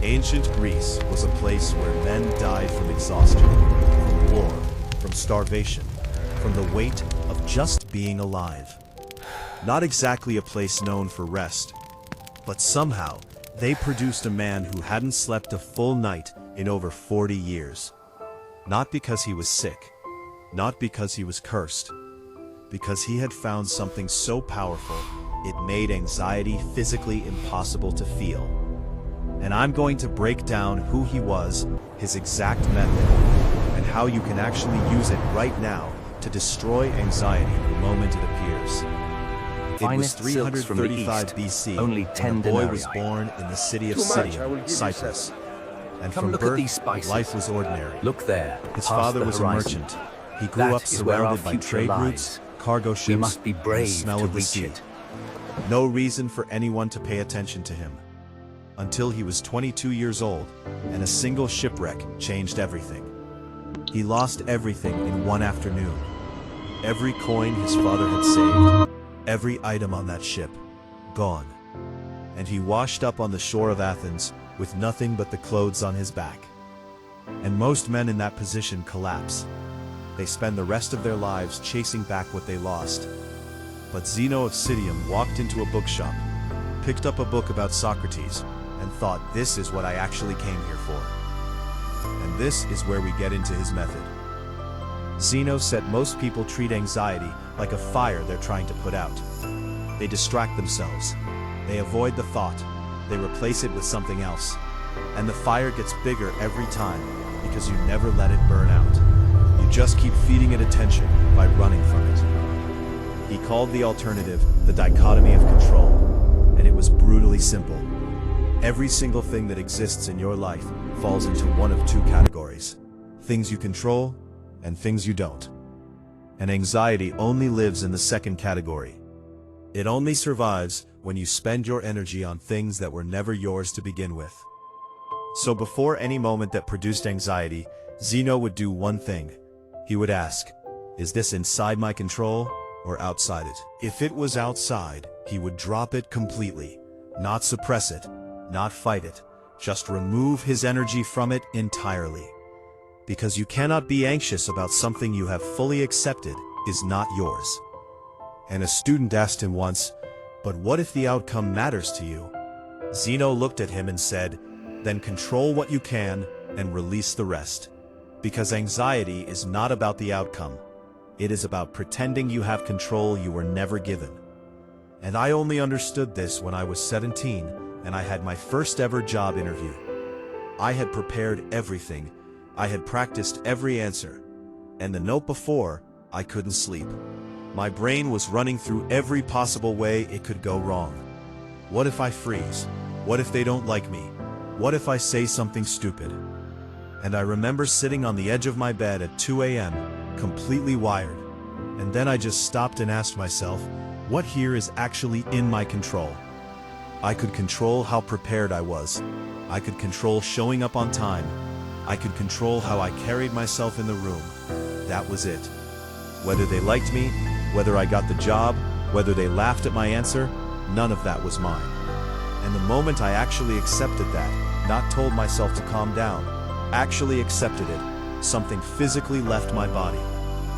Ancient Greece was a place where men died from exhaustion, from war, from starvation, from the weight of just being alive. Not exactly a place known for rest, but somehow they produced a man who hadn't slept a full night in over 40 years. Not because he was sick, not because he was cursed, because he had found something so powerful it made anxiety physically impossible to feel. And I'm going to break down who he was, his exact method, and how you can actually use it right now to destroy anxiety the moment it appears. It was 335 BC, only 10 and a boy denarii. was born in the city of Citium, Cyprus. And Come from look at birth, these spices. life was ordinary. Look there, His past father the was a horizon. merchant. He grew That up is where our surrounded by future trade lies. routes, cargo ships, We must be and the brave smell to of the reach sea. it. No reason for anyone to pay attention to him. Until he was 22 years old, and a single shipwreck changed everything. He lost everything in one afternoon. Every coin his father had saved, every item on that ship, gone. And he washed up on the shore of Athens with nothing but the clothes on his back. And most men in that position collapse. They spend the rest of their lives chasing back what they lost. But Zeno of Citium walked into a bookshop, picked up a book about Socrates, and thought, this is what I actually came here for. And this is where we get into his method. Zeno said most people treat anxiety like a fire they're trying to put out. They distract themselves. They avoid the thought. They replace it with something else. And the fire gets bigger every time because you never let it burn out. You just keep feeding it attention by running from it. He called the alternative the dichotomy of control, and it was brutally simple. Every single thing that exists in your life falls into one of two categories: things you control and things you don't. And anxiety only lives in the second category. It only survives when you spend your energy on things that were never yours to begin with. So before any moment that produced anxiety, Zeno would do one thing. He would ask, is this inside my control or outside it? If it was outside, he would drop it completely, not suppress it, not fight it, just remove his energy from it entirely. Because you cannot be anxious about something you have fully accepted is not yours. And a student asked him once, but what if the outcome matters to you? Zeno looked at him and said, then control what you can and release the rest. Because anxiety is not about the outcome. It is about pretending you have control you were never given. And I only understood this when I was 17 and I had my first ever job interview. I had prepared everything. I had practiced every answer. And the note before, I couldn't sleep. My brain was running through every possible way it could go wrong. What if I freeze? What if they don't like me? What if I say something stupid? And I remember sitting on the edge of my bed at 2 a.m., completely wired. And then I just stopped and asked myself, what here is actually in my control? I could control how prepared I was. I could control showing up on time. I could control how I carried myself in the room. That was it. Whether they liked me, whether I got the job, whether they laughed at my answer, none of that was mine. And the moment I actually accepted that, not told myself to calm down, actually accepted it, something physically left my body.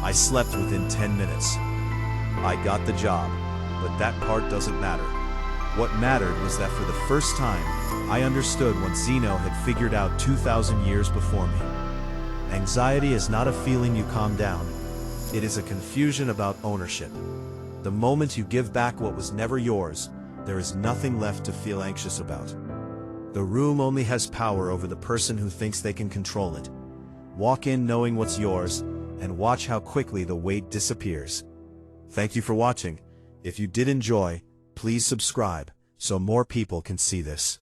I slept within 10 minutes. I got the job, but that part doesn't matter. What mattered was that for the first time, I understood what Zeno had figured out 2,000 years before me. Anxiety is not a feeling you calm down. It is a confusion about ownership. The moment you give back what was never yours, there is nothing left to feel anxious about. The room only has power over the person who thinks they can control it. Walk in knowing what's yours, and watch how quickly the weight disappears. Thank you for watching. If you did enjoy, please subscribe so more people can see this.